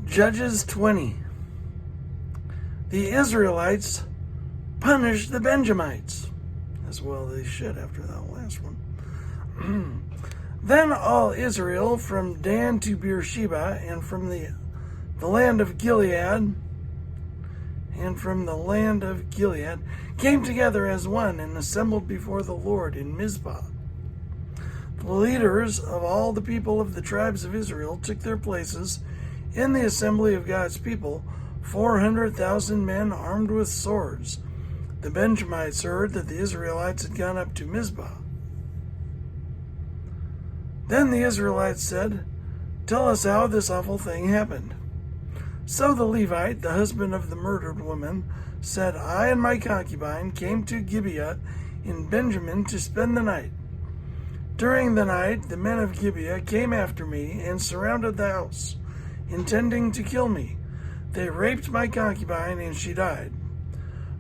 Judges 20. The Israelites punished the Benjamites. As well they should after that last one. Then all Israel from Dan to Beersheba and from the land of Gilead came together as one and assembled before the Lord in Mizpah. The leaders of all the people of the tribes of Israel took their places in the assembly of God's people, 400,000 men armed with swords. The Benjamites heard that the Israelites had gone up to Mizpah. Then the Israelites said, "Tell us how this awful thing happened." So the Levite, the husband of the murdered woman, said, "I and my concubine came to Gibeah in Benjamin to spend the night. During the night, the men of Gibeah came after me and surrounded the house, intending to kill me. They raped my concubine, and she died.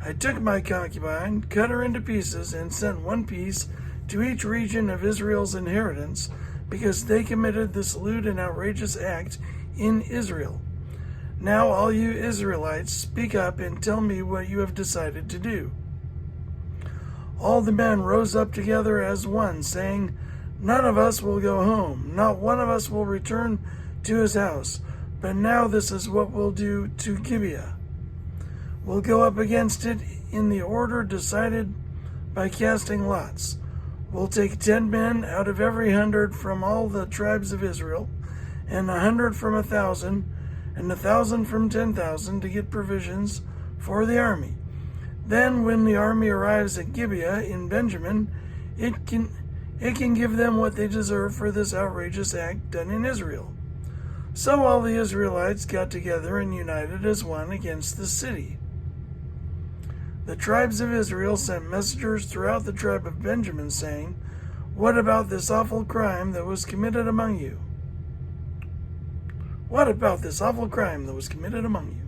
I took my concubine, cut her into pieces, and sent one piece to each region of Israel's inheritance, because they committed this lewd and outrageous act in Israel. Now all you Israelites, speak up and tell me what you have decided to do." All the men rose up together as one, saying, "None of us will go home, not one of us will return to his house. But now this is what we'll do to Gibeah. We'll go up against it in the order decided by casting lots. We'll take 10 men out of every 100 from all the tribes of Israel, and 100 from 1,000, and 1,000 from 10,000 to get provisions for the army. Then when the army arrives at Gibeah in Benjamin, it can give them what they deserve for this outrageous act done in Israel." So all the Israelites got together and united as one against the city. The tribes of Israel sent messengers throughout the tribe of Benjamin, saying, "What about this awful crime that was committed among you? What about this awful crime that was committed among you?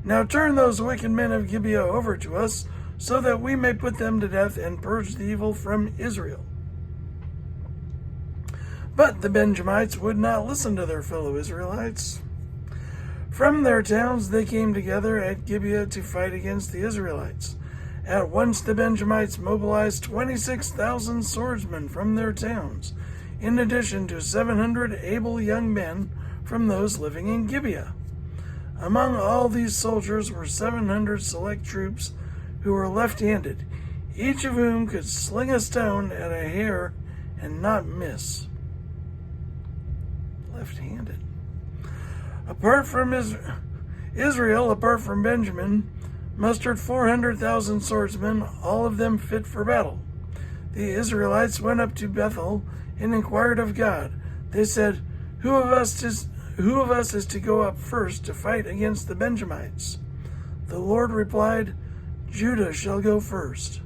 Now turn those wicked men of Gibeah over to us, so that we may put them to death and purge the evil from Israel." But the Benjamites would not listen to their fellow Israelites. From their towns they came together at Gibeah to fight against the Israelites. At once the Benjamites mobilized 26,000 swordsmen from their towns, in addition to 700 able young men from those living in Gibeah. Among all these soldiers were 700 select troops who were left-handed, each of whom could sling a stone at a hair and not miss. Left-handed. Apart from Israel, apart from Benjamin, mustered 400,000 swordsmen, all of them fit for battle. The Israelites went up to Bethel and inquired of God. They said, Who of us is to go up first to fight against the Benjamites?" The Lord replied, "Judah shall go first."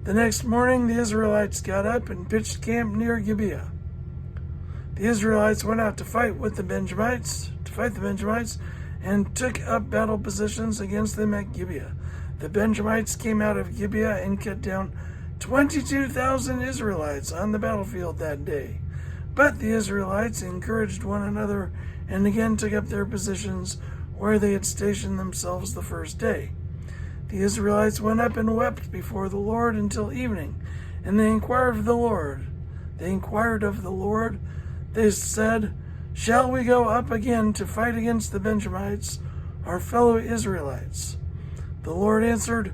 The next morning the Israelites got up and pitched camp near Gibeah. The Israelites went out to fight the Benjamites, and took up battle positions against them at Gibeah. The Benjamites came out of Gibeah and cut down 22,000 Israelites on the battlefield that day. But the Israelites encouraged one another and again took up their positions where they had stationed themselves the first day. The Israelites went up and wept before the Lord until evening, and they inquired of the Lord. They said, "Shall we go up again to fight against the Benjamites, our fellow Israelites?" The Lord answered,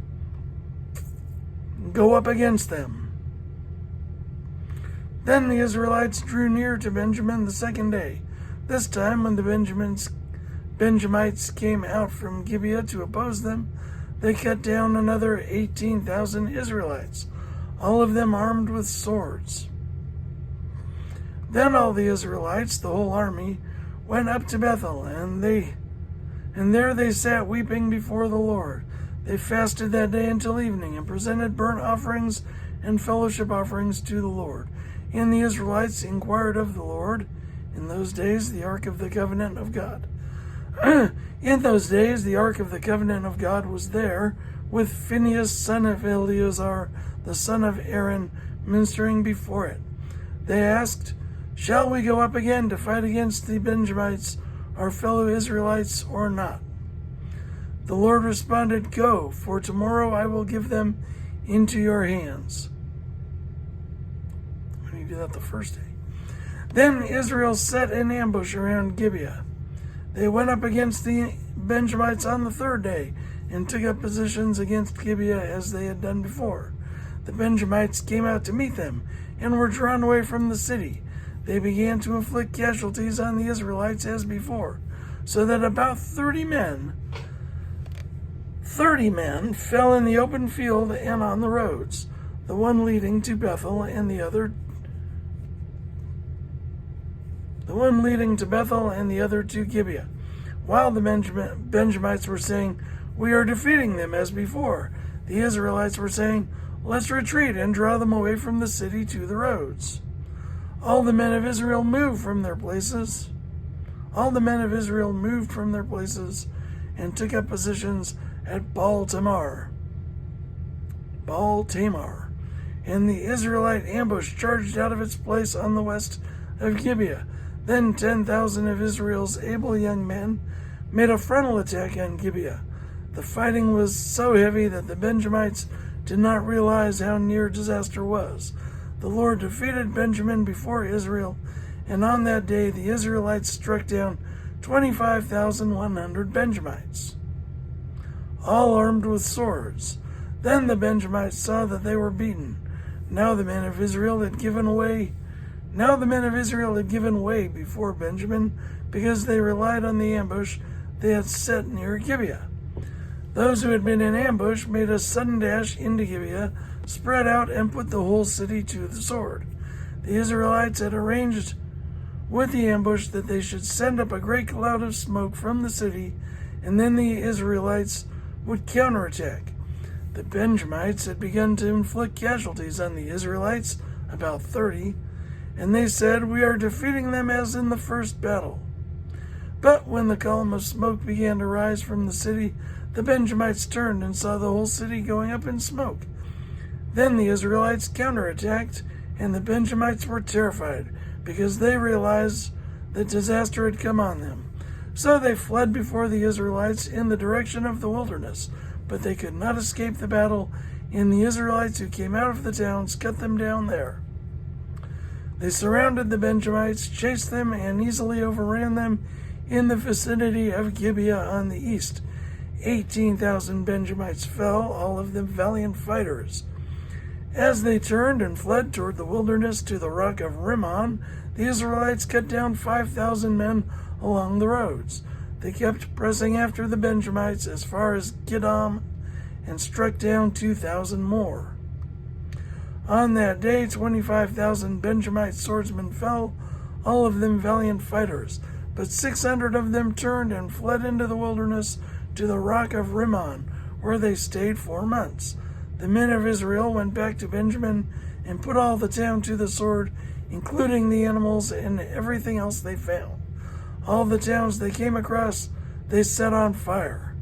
"Go up against them." Then the Israelites drew near to Benjamin the second day. This time, when the Benjamites came out from Gibeah to oppose them, they cut down another 18,000 Israelites, all of them armed with swords. Then all the Israelites, the whole army, went up to Bethel, and there they sat weeping before the Lord. They fasted that day until evening and presented burnt offerings and fellowship offerings to the Lord. And the Israelites inquired of the Lord. In those days the Ark of the Covenant of God. In those days the Ark of the Covenant of God was there, with Phinehas, son of Eleazar, the son of Aaron, ministering before it. They asked, "Shall we go up again to fight against the Benjamites, our fellow Israelites or not?" The Lord responded, "Go, for tomorrow I will give them into your hands." When you do that the first day. Then Israel set an ambush around Gibeah. They went up against the Benjamites on the third day and took up positions against Gibeah as they had done before. The Benjamites came out to meet them and were drawn away from the city. They began to inflict casualties on the Israelites as before, so that about 30 men fell in the open field and on the roads, the one leading to Bethel and the other to Gibeah. While the Benjamites were saying, "We are defeating them as before," the Israelites were saying, "Let's retreat and draw them away from the city to the roads." All the men of Israel moved from their places and took up positions at Baal Tamar. And the Israelite ambush charged out of its place on the west of Gibeah. Then 10,000 of Israel's able young men made a frontal attack on Gibeah. The fighting was so heavy that the Benjamites did not realize how near disaster was. The Lord defeated Benjamin before Israel, and on that day the Israelites struck down 25,100 Benjamites, all armed with swords. Then the Benjamites saw that they were beaten. Now the men of Israel had given way before Benjamin, because they relied on the ambush they had set near Gibeah. Those who had been in ambush made a sudden dash into Gibeah, spread out, and put the whole city to the sword. The Israelites had arranged with the ambush that they should send up a great cloud of smoke from the city, and then the Israelites would counterattack. The Benjamites had begun to inflict casualties on the Israelites, about 30, and they said, "We are defeating them as in the first battle." But when the column of smoke began to rise from the city, the Benjamites turned and saw the whole city going up in smoke. Then the Israelites counterattacked, and the Benjamites were terrified, because they realized that disaster had come on them. So they fled before the Israelites in the direction of the wilderness, but they could not escape the battle, and the Israelites who came out of the towns cut them down there. They surrounded the Benjamites, chased them, and easily overran them in the vicinity of Gibeah on the east. 18,000 Benjamites fell, all of them valiant fighters. As they turned and fled toward the wilderness to the rock of Rimmon, the Israelites cut down 5,000 men along the roads. They kept pressing after the Benjamites as far as Gidom and struck down 2,000 more. On that day, 25,000 Benjamite swordsmen fell, all of them valiant fighters, but 600 of them turned and fled into the wilderness to the rock of Rimmon, where they stayed 4 months. The men of Israel went back to Benjamin and put all the town to the sword, including the animals and everything else they found. All the towns they came across, they set on fire.